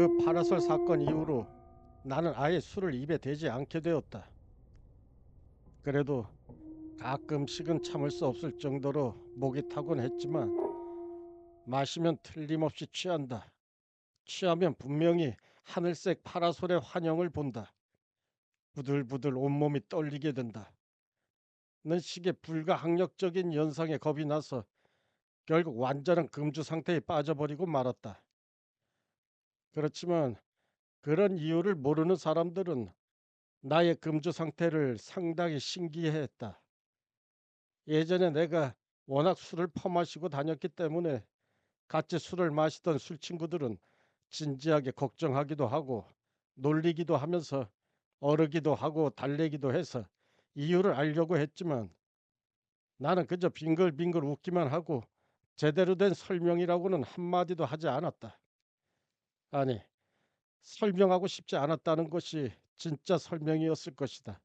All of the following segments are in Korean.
그 파라솔 사건 이후로 나는 아예 술을 입에 대지 않게 되었다. 그래도 가끔씩은 참을 수 없을 정도로 목이 타곤 했지만 마시면 틀림없이 취한다. 취하면 분명히 하늘색 파라솔의 환영을 본다. 부들부들 온몸이 떨리게 된다. 는 식의 불가항력적인 연상에 겁이 나서 결국 완전한 금주 상태에 빠져버리고 말았다. 그렇지만 그런 이유를 모르는 사람들은 나의 금주 상태를 상당히 신기해했다. 예전에 내가 워낙 술을 퍼마시고 다녔기 때문에 같이 술을 마시던 술 친구들은 진지하게 걱정하기도 하고 놀리기도 하면서 어르기도 하고 달래기도 해서 이유를 알려고 했지만 나는 그저 빙글빙글 웃기만 하고 제대로 된 설명이라고는 한마디도 하지 않았다. 아니, 설명하고 싶지 않았다는 것이 진짜 설명이었을 것이다.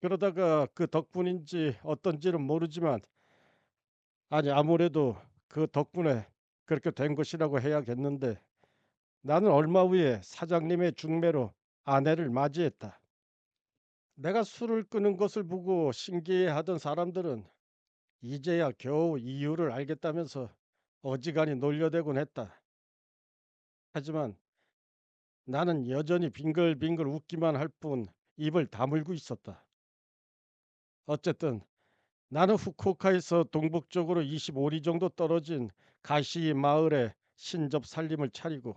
그러다가 그 덕분인지 어떤지는 모르지만 아니 아무래도 그 덕분에 그렇게 된 것이라고 해야겠는데 나는 얼마 후에 사장님의 중매로 아내를 맞이했다. 내가 술을 끄는 것을 보고 신기해하던 사람들은 이제야 겨우 이유를 알겠다면서 어지간히 놀려대곤 했다. 하지만 나는 여전히 빙글빙글 웃기만 할 뿐 입을 다물고 있었다. 어쨌든 나는 후쿠오카에서 동북쪽으로 25리 정도 떨어진 가시 마을에 신접 살림을 차리고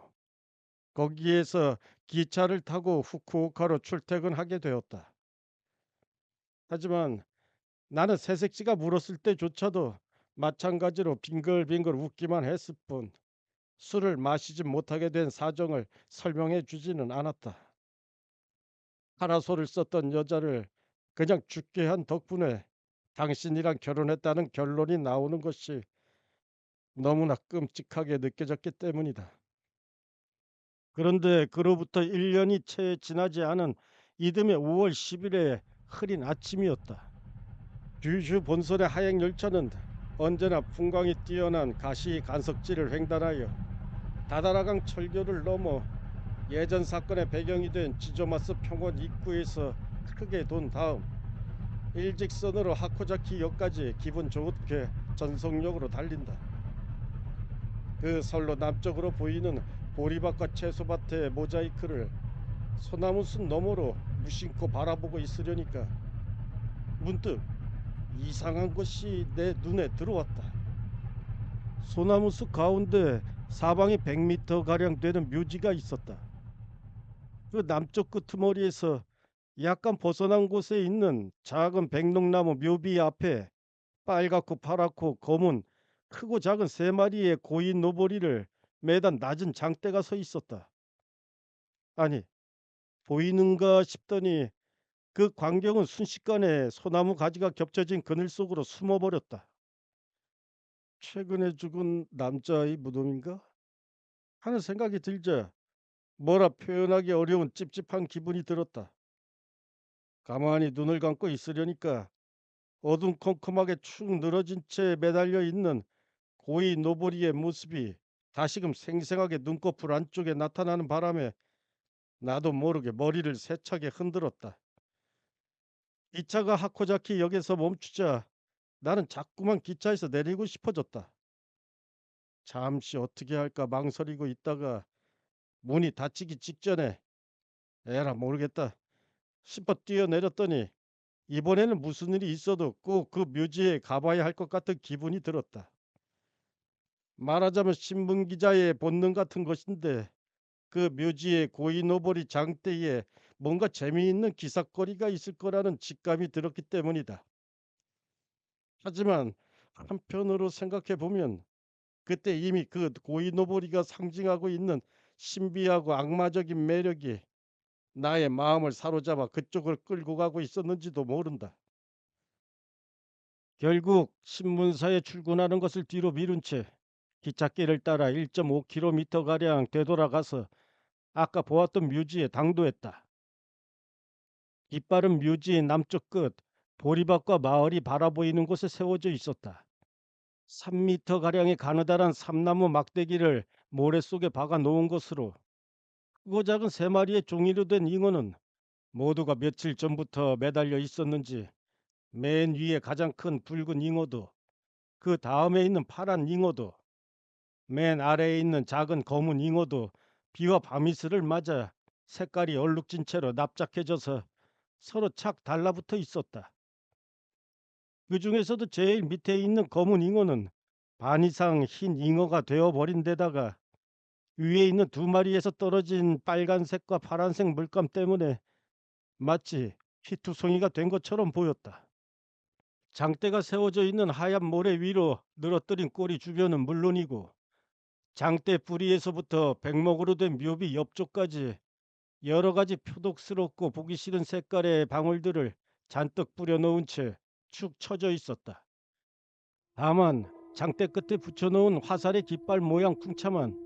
거기에서 기차를 타고 후쿠오카로 출퇴근하게 되었다. 하지만 나는 새색시가 물었을 때조차도 마찬가지로 빙글빙글 웃기만 했을 뿐 술을 마시지 못하게 된 사정을 설명해 주지는 않았다. 파라솔을 썼던 여자를 그냥 죽게 한 덕분에 당신이랑 결혼했다는 결론이 나오는 것이 너무나 끔찍하게 느껴졌기 때문이다. 그런데 그로부터 1년이 채 지나지 않은 이듬해 5월 10일의 흐린 아침이었다. 규슈 본선의 하행 열차는 언제나 풍광이 뛰어난 가시 간석지를 횡단하여 다다라강 철교를 넘어 예전 사건의 배경이 된 지조마스 평원 입구에서 크게 돈 다음 일직선으로 하코자키역까지 기분 좋게 전속력으로 달린다. 그 선로 남쪽으로 보이는 보리밭과 채소밭의 모자이크를 소나무 숲 너머로 무심코 바라보고 있으려니까 문득 이상한 것이 내 눈에 들어왔다. 소나무 숲 가운데 사방에 100m 가량 되는 묘지가 있었다. 그 남쪽 끄트머리에서 약간 벗어난 곳에 있는 작은 백록나무 묘비 앞에 빨갛고 파랗고 검은 크고 작은 세 마리의 고인 노보리를 매단 낮은 장대가 서 있었다. 아니, 보이는가 싶더니 그 광경은 순식간에 소나무 가지가 겹쳐진 그늘 속으로 숨어버렸다. 최근에 죽은 남자의 무덤인가? 하는 생각이 들자 뭐라 표현하기 어려운 찝찝한 기분이 들었다. 가만히 눈을 감고 있으려니까 어둠컴컴하게 축 늘어진 채 매달려 있는 고이 노보리의 모습이 다시금 생생하게 눈꺼풀 안쪽에 나타나는 바람에 나도 모르게 머리를 세차게 흔들었다. 기차가 하코자키 역에서 멈추자 나는 자꾸만 기차에서 내리고 싶어졌다. 잠시 어떻게 할까 망설이고 있다가 문이 닫히기 직전에 에라 모르겠다 싶어 뛰어내렸더니 이번에는 무슨 일이 있어도 꼭 그 묘지에 가봐야 할 것 같은 기분이 들었다. 말하자면 신문기자의 본능 같은 것인데 그 묘지의 고이노보리 장대에 뭔가 재미있는 기사거리가 있을 거라는 직감이 들었기 때문이다. 하지만 한편으로 생각해 보면 그때 이미 그 고이노보리가 상징하고 있는 신비하고 악마적인 매력이 나의 마음을 사로잡아 그쪽을 끌고 가고 있었는지도 모른다. 결국 신문사에 출근하는 것을 뒤로 미룬 채 기찻길을 따라 1.5km가량 되돌아가서 아까 보았던 묘지에 당도했다. 깃발은 묘지의 남쪽 끝 보리밭과 마을이 바라보이는 곳에 세워져 있었다. 3m가량의 가느다란 삼나무 막대기를 모래 속에 박아 놓은 것으로, 크고 작은 세 마리의 종이로 된 잉어는 모두가 며칠 전부터 매달려 있었는지 맨 위에 가장 큰 붉은 잉어도, 그 다음에 있는 파란 잉어도, 맨 아래에 있는 작은 검은 잉어도 비와 밤이슬을 맞아 색깔이 얼룩진 채로 납작해져서 서로 착 달라붙어 있었다. 그 중에서도 제일 밑에 있는 검은 잉어는 반 이상 흰 잉어가 되어버린 데다가 위에 있는 두 마리에서 떨어진 빨간색과 파란색 물감 때문에 마치 피투성이가 된 것처럼 보였다. 장대가 세워져 있는 하얀 모래 위로 늘어뜨린 꼬리 주변은 물론이고, 장대 뿌리에서부터 백목으로 된 묘비 옆쪽까지 여러 가지 표독스럽고 보기 싫은 색깔의 방울들을 잔뜩 뿌려놓은 채 축 처져 있었다. 다만 장대 끝에 붙여놓은 화살의 깃발 모양 풍차만,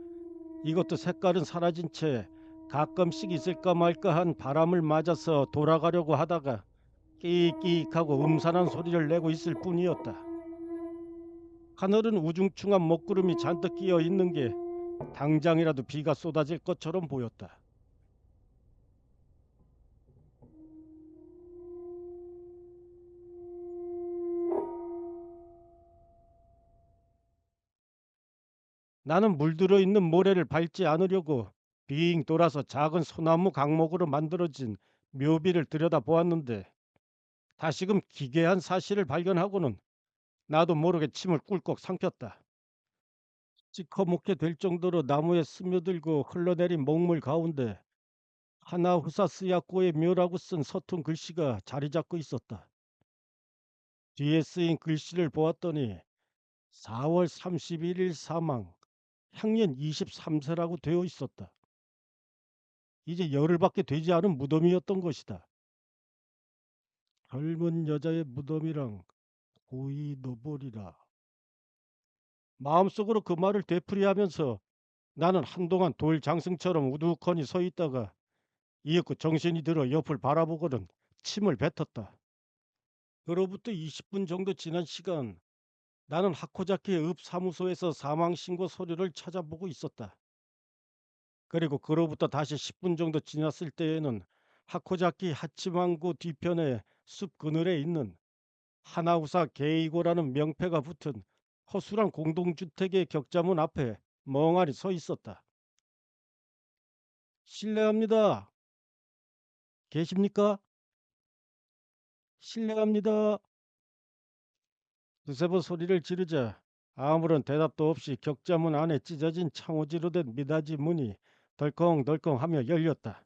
이것도 색깔은 사라진 채 가끔씩 있을까 말까한 바람을 맞아서 돌아가려고 하다가 끼익끼익하고 음산한 소리를 내고 있을 뿐이었다. 하늘은 우중충한 먹구름이 잔뜩 끼어 있는 게 당장이라도 비가 쏟아질 것처럼 보였다. 나는 물들어 있는 모래를 밟지 않으려고 빙 돌아서 작은 소나무 강목으로 만들어진 묘비를 들여다보았는데, 다시금 기괴한 사실을 발견하고는 나도 모르게 침을 꿀꺽 삼켰다. 시커멓게 될 정도로 나무에 스며들고 흘러내린 먹물 가운데 하나후사 스야코의 묘라고 쓴 서툰 글씨가 자리 잡고 있었다. 뒤에 쓰인 글씨를 보았더니 4월 31일 사망, 향년 23세라고 되어 있었다. 이제 열흘밖에 되지 않은 무덤이었던 것이다. 젊은 여자의 무덤이랑 고이 너버리라. 마음속으로 그 말을 되풀이하면서 나는 한동안 돌 장승처럼 우두커니 서 있다가 이윽고 정신이 들어 옆을 바라보고는 침을 뱉었다. 그로부터 20분 정도 지난 시간, 나는 하코자키의 읍 사무소에서 사망 신고 서류를 찾아보고 있었다. 그리고 그로부터 다시 10분 정도 지났을 때에는 하코자키 하치망구 뒤편의 숲 그늘에 있는 하나우사 게이고라는 명패가 붙은 허술한 공동주택의 격자문 앞에 멍하니 서 있었다. 실례합니다. 계십니까? 실례합니다. 두세 번 소리를 지르자 아무런 대답도 없이 격자문 안에 찢어진 창호지로 된 미닫이 문이 덜컹덜컹 하며 열렸다.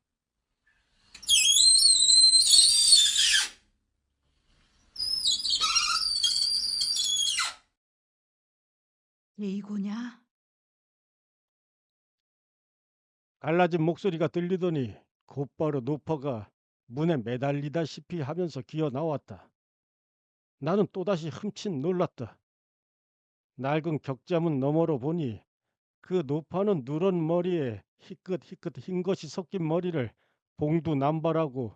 이고냐? 갈라진 목소리가 들리더니 곧바로 노퍼가 문에 매달리다시피 하면서 기어 나왔다. 나는 또다시 흠칫 놀랐다. 낡은 격자문 너머로 보니 그 노파는 누런 머리에 희끗희끗 흰 것이 섞인 머리를 봉두 남발하고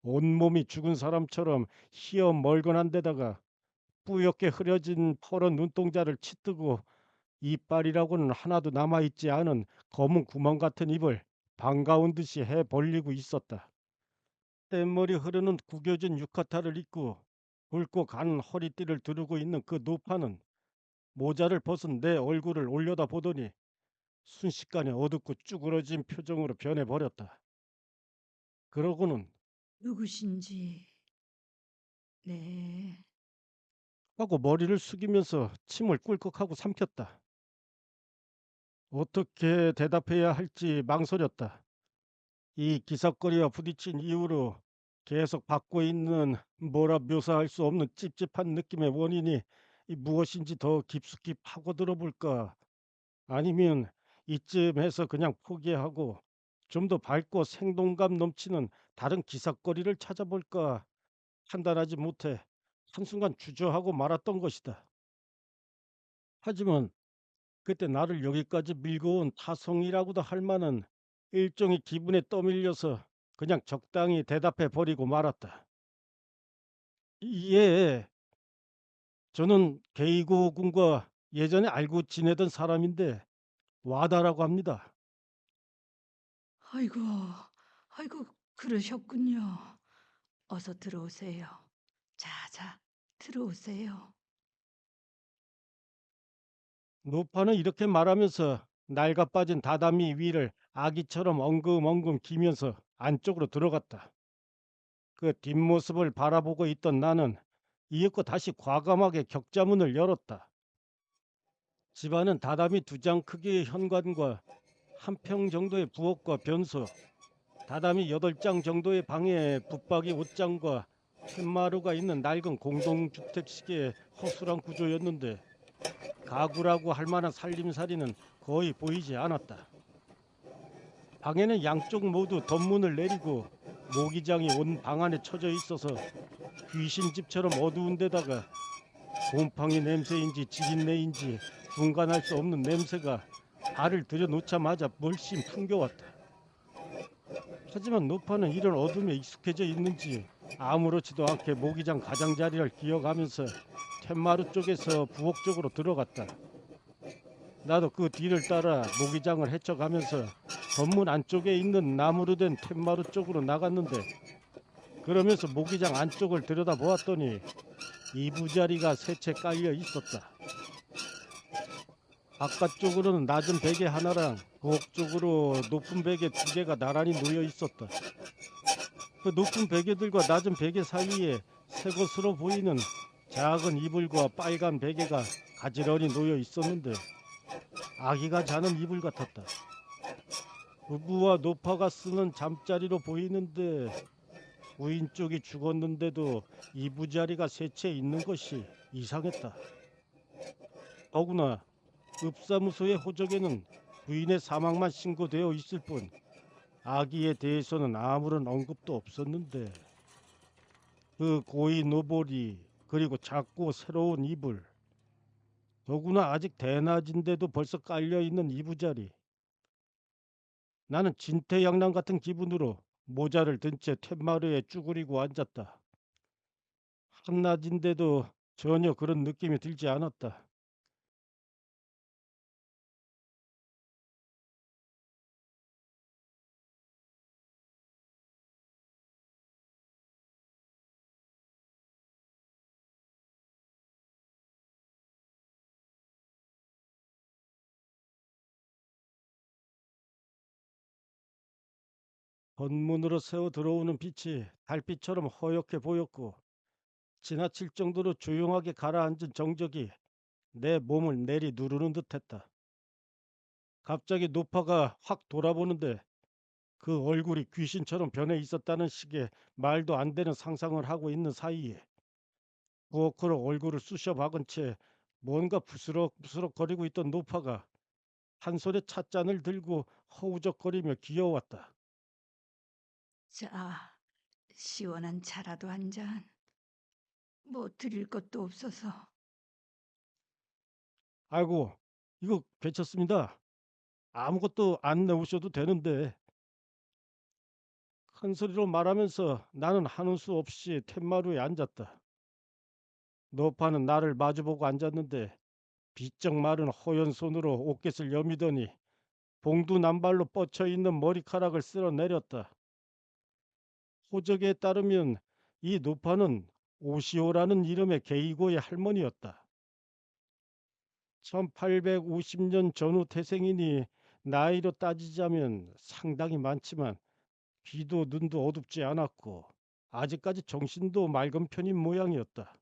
온몸이 죽은 사람처럼 희어 멀건한 데다가 뿌옇게 흐려진 퍼런 눈동자를 치뜨고 이빨이라고는 하나도 남아있지 않은 검은 구멍 같은 입을 반가운 듯이 해 벌리고 있었다. 뗏머리 흐르는 구겨진 유카타를 입고 굵고 간 허리띠를 두르고 있는 그 노파는 모자를 벗은 내 얼굴을 올려다 보더니 순식간에 어둡고 쭈그러진 표정으로 변해버렸다. 그러고는 누구신지. 네. 하고 머리를 숙이면서 침을 꿀꺽하고 삼켰다. 어떻게 대답해야 할지 망설였다. 이 기삿거리와 부딪힌 이후로 계속 받고 있는 뭐라 묘사할 수 없는 찝찝한 느낌의 원인이 무엇인지 더 깊숙이 파고들어 볼까? 아니면 이쯤에서 그냥 포기하고 좀 더 밝고 생동감 넘치는 다른 기삿거리를 찾아볼까 판단하지 못해 한순간 주저하고 말았던 것이다. 하지만 그때 나를 여기까지 밀고 온 타성이라고도 할 만한 일종의 기분에 떠밀려서 그냥 적당히 대답해 버리고 말았다. 예, 저는 게이고 군과 예전에 알고 지내던 사람인데 와다라고 합니다. 아이고, 아이고, 그러셨군요. 어서 들어오세요. 자, 자, 들어오세요. 노파는 이렇게 말하면서 낡아 빠진 다다미 위를 아기처럼 엉금엉금 기면서 안쪽으로 들어갔다. 그 뒷모습을 바라보고 있던 나는 이윽고 다시 과감하게 격자문을 열었다. 집안은 다다미 2장 크기의 현관과 한 평 정도의 부엌과 변소, 다다미 8장 정도의 방에 붙박이 옷장과 툇마루가 있는 낡은 공동주택식의 허술한 구조였는데 가구라고 할 만한 살림살이는 거의 보이지 않았다. 방에는 양쪽 모두 덧문을 내리고 모기장이 온 방 안에 쳐져 있어서 귀신집처럼 어두운 데다가 곰팡이 냄새인지 지린내인지 분간할 수 없는 냄새가 발을 들여놓자마자 물씬 풍겨왔다. 하지만 노파는 이런 어둠에 익숙해져 있는지 아무렇지도 않게 모기장 가장자리를 기어가면서 툇마루 쪽에서 부엌 쪽으로 들어갔다. 나도 그 뒤를 따라 모기장을 헤쳐가면서 건문 안쪽에 있는 나무로 된 툇마루 쪽으로 나갔는데, 그러면서 모기장 안쪽을 들여다보았더니 이부자리가 세 채 깔려 있었다. 바깥쪽으로는 낮은 베개 하나랑 부엌 쪽으로 높은 베개 2개가 나란히 놓여 있었다. 그 높은 베개들과 낮은 베개 사이에 새 것으로 보이는 작은 이불과 빨간 베개가 가지런히 놓여 있었는데 아기가 자는 이불 같았다. 부부와 노파가 쓰는 잠자리로 보이는데 부인 쪽이 죽었는데도 이부자리가 세 채 있는 것이 이상했다. 더구나 읍사무소의 호적에는 부인의 사망만 신고되어 있을 뿐 아기에 대해서는 아무런 언급도 없었는데 그 고이 노보리 그리고 작고 새로운 이불, 더구나 아직 대낮인데도 벌써 깔려있는 이부자리. 나는 진퇴양난 같은 기분으로 모자를 든 채 툇마루에 쭈그리고 앉았다. 한낮인데도 전혀 그런 느낌이 들지 않았다. 건문으로 새어 들어오는 빛이 달빛처럼 허옇게 보였고 지나칠 정도로 조용하게 가라앉은 정적이 내 몸을 내리 누르는 듯했다. 갑자기 노파가 확 돌아보는데 그 얼굴이 귀신처럼 변해 있었다는 식의 말도 안 되는 상상을 하고 있는 사이에 부엌으로 얼굴을 쑤셔 박은 채 뭔가 부스럭부스럭 거리고 있던 노파가 한 손에 찻잔을 들고 허우적거리며 기어왔다. 자, 시원한 차라도 한 잔. 뭐 드릴 것도 없어서. 아이고, 이거 괜찮습니다. 아무것도 안 내오셔도 되는데. 큰 소리로 말하면서 나는 하는 수 없이 툇마루에 앉았다. 노파는 나를 마주보고 앉았는데 비쩍 마른 허연 손으로 옷깃을 여미더니 봉두 남발로 뻗쳐 있는 머리카락을 쓸어내렸다. 호적에 따르면 이 노파는 오시오라는 이름의 게이고의 할머니였다. 1850년 전후 태생이니 나이로 따지자면 상당히 많지만 귀도 눈도 어둡지 않았고 아직까지 정신도 맑은 편인 모양이었다.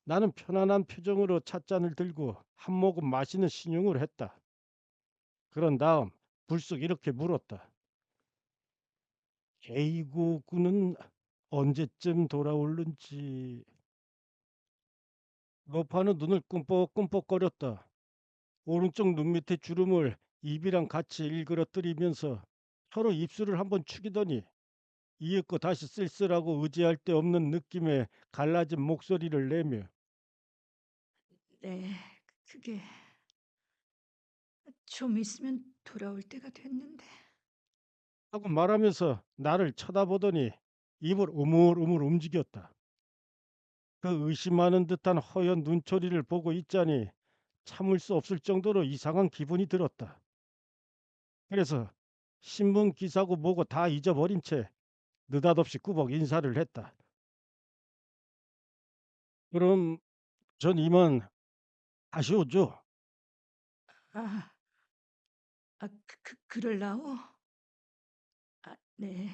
나는 편안한 표정으로 찻잔을 들고 한 모금 마시는 신용을 했다. 그런 다음 불쑥 이렇게 물었다. 게이고군은 언제쯤 돌아올는지. 노파는 눈을 꿈뻑꿈뻑거렸다. 오른쪽 눈 밑에 주름을 입이랑 같이 일그러뜨리면서 혀로 입술을 한번 축이더니 이윽고 다시 쓸쓸하고 의지할 데 없는 느낌의 갈라진 목소리를 내며 네, 그게 좀 있으면 돌아올 때가 됐는데. 하고 말하면서 나를 쳐다보더니 입을 우물우물 움직였다. 그 의심하는 듯한 허연 눈초리를 보고 있자니 참을 수 없을 정도로 이상한 기분이 들었다. 그래서 신문 기사고 뭐고 다 잊어버린 채 느닷없이 꾸벅 인사를 했다. 그럼 전 이만 다시 오죠. 아, 그럴라오? 네.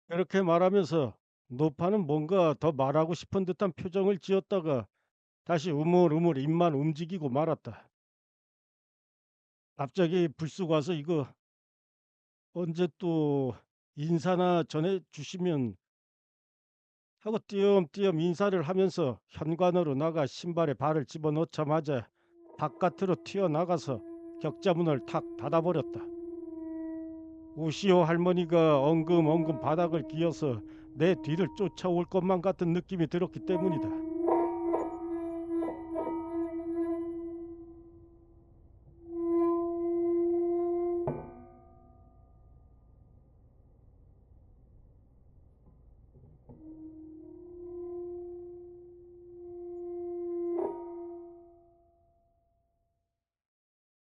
그렇게 말하면서 노파는 뭔가 더 말하고 싶은 듯한 표정을 지었다가 다시 우물우물 입만 움직이고 말았다. 갑자기 불쑥 와서 이거 언제 또 인사나 전해 주시면 하고 띄엄띄엄 인사를 하면서 현관으로 나가 신발에 발을 집어넣자마자 바깥으로 튀어나가서 격자문을 탁 닫아버렸다. 우시오 할머니가 엉금엉금 바닥을 기어서 내 뒤를 쫓아올 것만 같은 느낌이 들었기 때문이다.